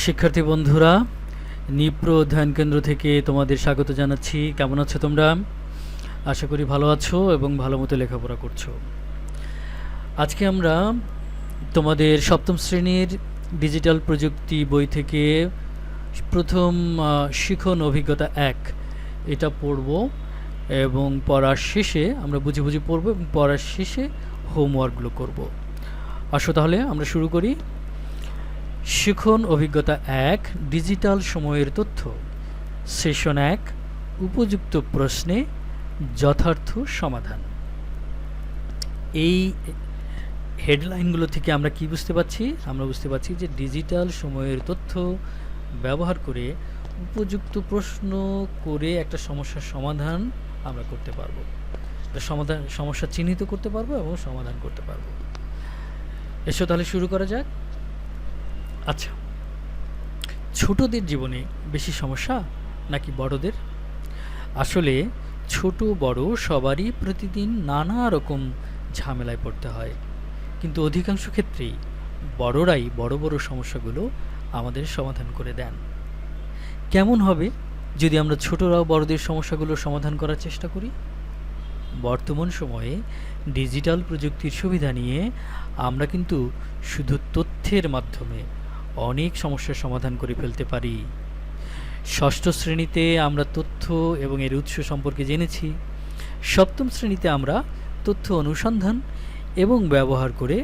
শিক্ষার্থী বন্ধুরা, নিপ্র অধ্যয়ন কেন্দ্র থেকে তোমাদের স্বাগত জানাচ্ছি। কেমন আছো তোমরা? আশা করি ভালো আছো এবং ভালো মতো লেখাপড়া করছো। আজকে আমরা তোমাদের সপ্তম শ্রেণীর ডিজিটাল প্রযুক্তি বই থেকে প্রথম শিখন অভিজ্ঞতা 1 এটা পড়ব এবং পড়ার শেষে আমরা বুঝে বুঝে পড়ব এবং পড়ার শেষে হোমওয়ার্কগুলো করব। আসো তাহলে আমরা শুরু করি। শিখন অভিজ্ঞতা 1 ডিজিটাল সময়ের তথ্য, সেশন 1 উপযুক্ত প্রশ্নে যথার্থ সমাধান। এই হেডলাইনগুলো থেকে আমরা কি বুঝতে পারছি? আমরা বুঝতে পারছি যে ডিজিটাল সময়ের তথ্য ব্যবহার করে উপযুক্ত প্রশ্ন করে একটা সমস্যার সমাধান আমরা করতে পারবো, সমস্যা চিহ্নিত করতে পারবো এবং সমাধান করতে পারবো। এসো তাহলে শুরু করা যাক। আচ্ছা, ছোটদের জীবনে বেশি সমস্যা নাকি বড়দের? আসলে ছোট বড় সবারই প্রতিদিন নানা রকম ঝামেলায় পড়তে হয়, কিন্তু অধিকাংশ ক্ষেত্রেই বড়রাই বড় বড় সমস্যাগুলো আমাদের সমাধান করে দেন। কেমন হবে যদি আমরা ছোটরাও বড়দের সমস্যাগুলো সমাধান করার চেষ্টা করি? বর্তমান সময়ে ডিজিটাল প্রযুক্তির সুবিধা নিয়ে আমরা কিন্তু শুধু তথ্যের মাধ্যমে অনেক সমস্যার সমাধান করে ফেলতে পারি। ষষ্ঠ শ্রেণীতে আমরা তথ্য এবং এর উৎস সম্পর্কে জেনেছি। সপ্তম শ্রেণীতে আমরা তথ্য অনুসন্ধান এবং ব্যবহার করে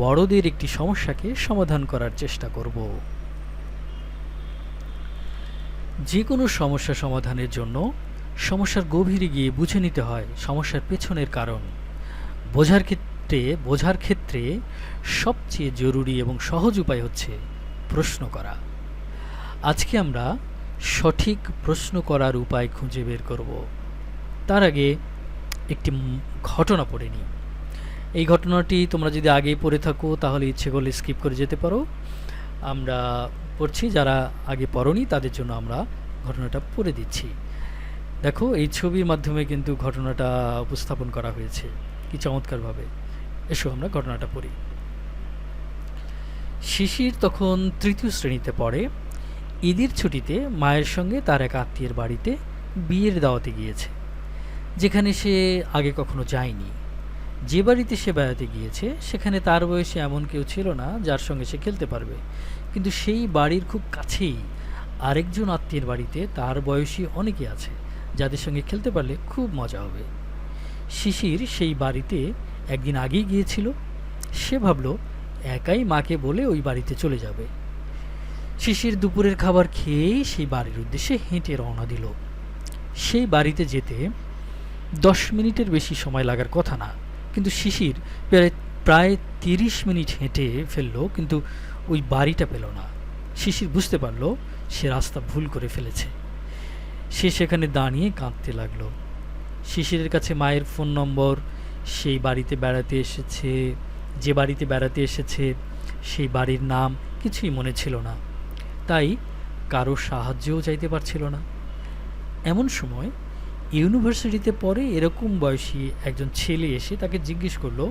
বড়দের একটি সমস্যাকে সমাধান করার চেষ্টা করব। যে কোনো সমস্যা সমাধানের জন্য সমস্যার গভীরে গিয়ে বুঝে নিতে হয় সমস্যার পেছনের কারণ। বোঝার ক্ষেত্রে সবচেয়ে জরুরি এবং সহজ উপায় হচ্ছে প্রশ্ন করা। আজকে আমরা সঠিক প্রশ্ন করার উপায় খুঁজে বের করব। তার আগে একটি ঘটনা পড়ে নিই। এই ঘটনাটি তোমরা যদি আগেই পড়ে থাকো তাহলে ইচ্ছে করলে স্কিপ করে যেতে পারো। আমরা পড়ছি, যারা আগে পড়োনি তাদের জন্য আমরা ঘটনাটা পড়ে দিচ্ছি। দেখো, এই ছবির মাধ্যমে কিন্তু ঘটনাটা উপস্থাপন করা হয়েছে কি চমৎকারভাবে। এসো আমরা ঘটনাটা পড়ি। শিশির তখন তৃতীয় শ্রেণীতে পড়ে। ঈদের ছুটিতে মায়ের সঙ্গে তার এক আত্মীয়ের বাড়িতে বিয়ের দাওয়াতে গিয়েছে, যেখানে সে আগে কখনো যায়নি। যে বাড়িতে সে বেড়াতে গিয়েছে সেখানে তার বয়সে এমন কেউ ছিল না যার সঙ্গে সে খেলতে পারবে, কিন্তু সেই বাড়ির খুব কাছেই আরেকজন আত্মীয়ের বাড়িতে তার বয়সী অনেকে আছে যাদের সঙ্গে খেলতে পারলে খুব মজা হবে। শিশির সেই বাড়িতে একদিন আগেই গিয়েছিল। সে ভাবল একাই মাকে বলে ওই বাড়িতে চলে যাবে। শিশির দুপুরের খাবার খেয়েই সেই বাড়ির উদ্দেশ্যে হেঁটে রওনা দিল। সেই বাড়িতে যেতে 10 মিনিটের বেশি সময় লাগার কথা না, কিন্তু শিশির প্রায় 30 মিনিট হেঁটে ফেলল, কিন্তু ওই বাড়িটা পেল না। শিশির বুঝতে পারল সে রাস্তা ভুল করে ফেলেছে। সে সেখানে দাঁড়িয়ে কাঁদতে লাগলো। শিশিরের কাছে মায়ের ফোন নম্বর, সেই বাড়িতে বেড়াতে এসেছে যে বাড়িতে বেড়াতে এসেছে সেই বাড়ির নাম কিছুই মনে ছিল না, তাই কারো সাহায্যও চাইতে পারছিল না। এমন সময় ইউনিভার্সিটিতে পড়ে এরকম বয়সী একজন ছেলে এসে তাকে জিজ্ঞেস করলো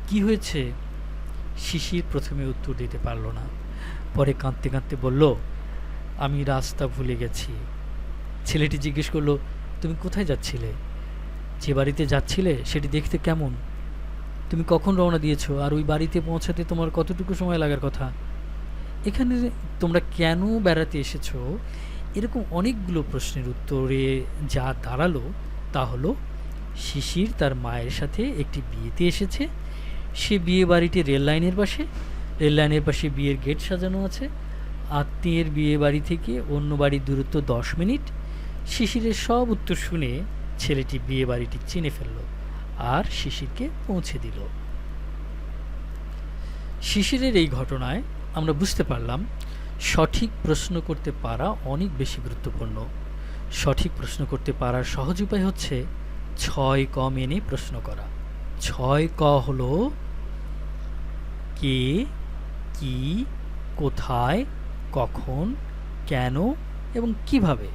কি হয়েছে। শিশির প্রথমে উত্তর দিতে পারল না, পরে কাঁদতে কাঁদতে বলল আমি রাস্তা ভুলে গেছি। ছেলেটি জিজ্ঞেস করলো তুমি কোথায় যাচ্ছিলে? যে বাড়িতে যাচ্ছিলে সেটি দেখতে কেমন? তুমি কখন রওনা দিয়েছো? আর ওই বাড়িতে পৌঁছাতে তোমার কতটুকু সময় লাগার কথা? এখানে তোমরা কেন বেড়াতে এসেছো? এরকম অনেকগুলো প্রশ্নের উত্তরে যা দাঁড়ালো তা হলো শিশির তার মায়ের সাথে একটি বিয়েতে এসেছে। সে বিয়ে বাড়িটি রেললাইনের পাশে বিয়ের গেট সাজানো আছে। আত্মীয়ের বিয়ে বাড়ি থেকে অন্য বাড়ির দূরত্ব 10 মিনিট। শিশিরের সব উত্তর শুনে ছেলেটি বিয়ে বাড়িটি চিনে ফেলল আর শিশিরকে পৌঁছে দিল। শিশিরের এই ঘটনায় আমরা বুঝতে পারলাম সঠিক প্রশ্ন করতে পারা অনেক বেশি গুরুত্বপূর্ণ। সঠিক প্রশ্ন করতে পারার সহজ উপায় হচ্ছে 6 ক মেনে প্রশ্ন করা। 6 ক হলো কে, কি, কোথায়, কখন, কেন এবং কিভাবে।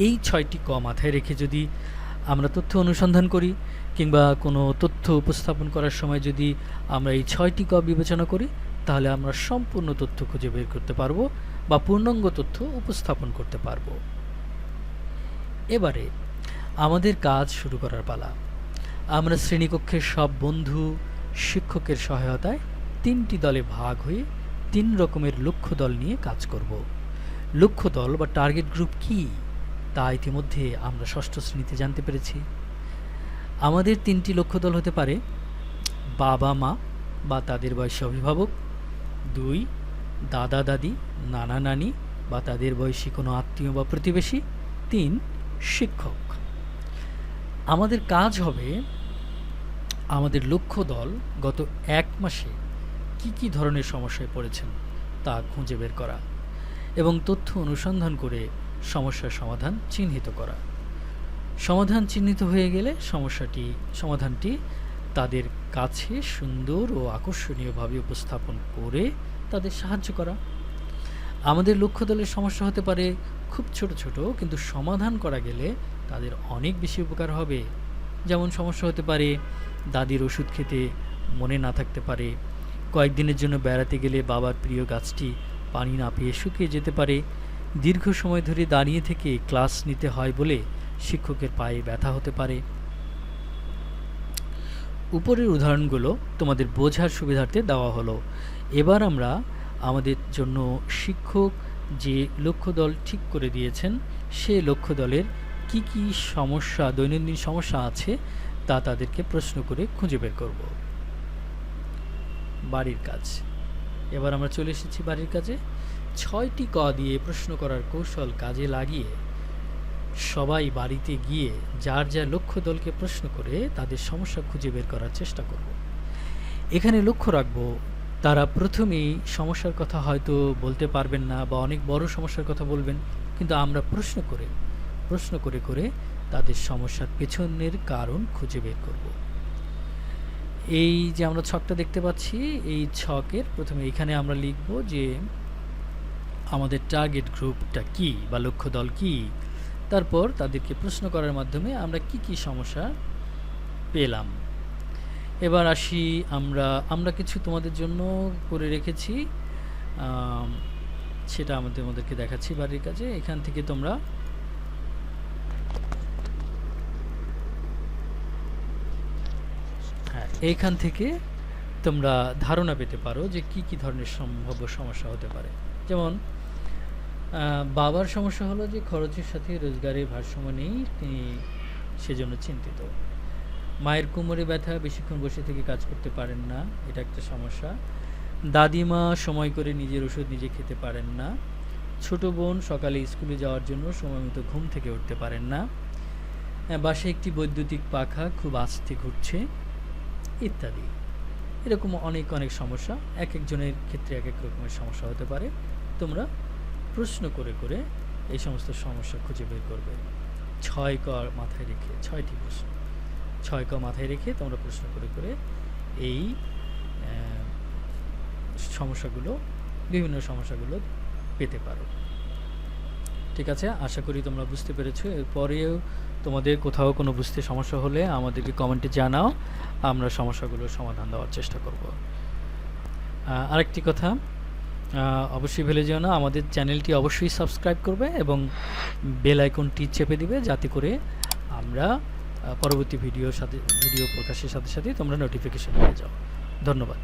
এই 6টি ক মাথায় রেখে যদি আমরা তথ্য অনুসন্ধান করি কিংবা কোনো তথ্য উপস্থাপন করার সময় যদি আমরা এই 6টি ক বিবেচনা করি তাহলে আমরা সম্পূর্ণ তথ্য খুঁজে বের করতে পারবো বা পূর্ণাঙ্গ তথ্য উপস্থাপন করতে পারবো। এবারে আমাদের কাজ শুরু করার পালা। আমরা শ্রেণীকক্ষের সব বন্ধু শিক্ষকের সহায়তায় 3টি দলে ভাগ হয়ে 3 রকমের লক্ষ্য দল নিয়ে কাজ করব। লক্ষ্য দল বা টার্গেট গ্রুপ কি তা ইতিমধ্যে আমরা ষষ্ঠ শ্রেণীতে জানতে পেরেছি। আমাদের 3টি লক্ষ্য দল হতে পারে: বাবা মা বা তাদের বয়সী অভিভাবক, 2 দাদা দাদি নানা নানি বা তাদের বয়সী কোনো আত্মীয় বা প্রতিবেশী, 3 শিক্ষক। আমাদের কাজ হবে আমাদের লক্ষ্য দল গত 1 মাসে কি ধরনের সমস্যায় পড়েছেন তা খুঁজে বের করা এবং তথ্য অনুসন্ধান করে সমস্যার সমাধান চিহ্নিত করা। সমাধান চিহ্নিত হয়ে গেলে সমাধানটি তাদের কাছে সুন্দর ও আকর্ষণীয়ভাবে উপস্থাপন করে তাদের সাহায্য করা। আমাদের লক্ষ্য দলের সমস্যা হতে পারে খুব ছোট ছোট, কিন্তু সমাধান করা গেলে তাদের অনেক বেশি উপকার হবে। যেমন সমস্যা হতে পারে দাদির ওষুধ খেতে মনে না থাকতে পারে, কয়েকদিনের জন্য বেড়াতে গেলে বাবার প্রিয় গাছটি পানি না পেয়ে শুকিয়ে যেতে পারে, দীর্ঘ সময় ধরে দাঁড়িয়ে থেকে ক্লাস নিতে হয় বলে শিক্ষকের পায়ে ব্যথা হতে পারে। উপরের উদাহরণগুলো তোমাদের বোঝার সুবিধার্থে দেওয়া হলো। এবার আমরা আমাদের জন্য শিক্ষক যে লক্ষ্য দল ঠিক করে দিয়েছেন সে লক্ষ্য দলের কি সমস্যা, দৈনন্দিন সমস্যা আছে তা তাদেরকে প্রশ্ন করে খুঁজে বের করব। বাড়ির কাজ। এবার আমরা চলে এসেছি বাড়ির কাজে। 6টি ক দিয়ে প্রশ্ন করার কৌশল কাজে লাগিয়ে সবাই বাড়িতে গিয়ে যার যার লক্ষ্য দলকে প্রশ্ন করে তাদের সমস্যা খুঁজে বের করার চেষ্টা করব। এখানে লক্ষ্য রাখব, তারা প্রথমেই সমস্যার কথা হয়তো বলতে পারবেন না বা অনেক বড় সমস্যার কথা বলবেন, কিন্তু আমরা প্রশ্ন করে করে তাদের সমস্যার পেছনের কারণ খুঁজে বের করব। এই যে আমরা ছকটা দেখতে পাচ্ছি, এই ছকের প্রথমে এখানে আমরা লিখব যে আমাদের টার্গেট গ্রুপটা কি বা লক্ষ্য দল কি, তারপর তাদেরকে প্রশ্ন করার মাধ্যমে আমরা কি সমস্যা পেলাম। এবার আসি, আমরা কিছু তোমাদের জন্য করে রেখেছি, সেটা আমাদেরকে দেখাচ্ছি বাড়ির কাজে। এখান থেকে তোমরা এইখান থেকে তোমরা ধারণা পেতে পারো যে কি ধরনের সম্ভাব্য সমস্যা হতে পারে। যেমন বাবার সমস্যা হলো যে খরচের সাথে রোজগারের ভারসাম্য নেই, তিনি সেজন্য চিন্তিত। মায়ের কোমরে ব্যথা, বেশিক্ষণ বসে থেকে কাজ করতে পারেন না, এটা একটা সমস্যা। দাদিমা সময় করে নিজের ওষুধ নিজে খেতে পারেন না। ছোট বোন সকালে স্কুলে যাওয়ার জন্য সময় মতো ঘুম থেকে উঠতে পারেন না। বাসায় একটি বৈদ্যুতিক পাখা খুব আস্তে ঘুরছে, ইত্যাদি। এরকম অনেক সমস্যা, এক একজনের ক্ষেত্রে এক এক রকমের সমস্যা হতে পারে। তোমরা প্রশ্ন করে করে এই সমস্ত সমস্যা খুঁজে বের করবে। 6 ক মাথায় রেখে, 6টি প্রশ্ন 6 ক মাথায় রেখে তোমরা প্রশ্ন করে করে এই বিভিন্ন সমস্যাগুলো পেতে পারো। ঠিক আছে, আশা করি তোমরা বুঝতে পেরেছো। এরপরেও তোমাদের কোথাও কোনো বুঝতে সমস্যা হলে আমাদেরকে কমেন্টে জানাও, আমরা সমস্যাগুলোর সমাধান দেওয়ার চেষ্টা করব। আরেকটি কথা, অবশ্যই ভুলে যেও না, আমাদের চ্যানেলটি অবশ্যই সাবস্ক্রাইব করবে এবং বেল আইকনটি চেপে দিবে, যাতে করে আমরা পরবর্তী ভিডিও প্রকাশের সাথে সাথে তোমরা নোটিফিকেশন পেয়ে যাও। ধন্যবাদ।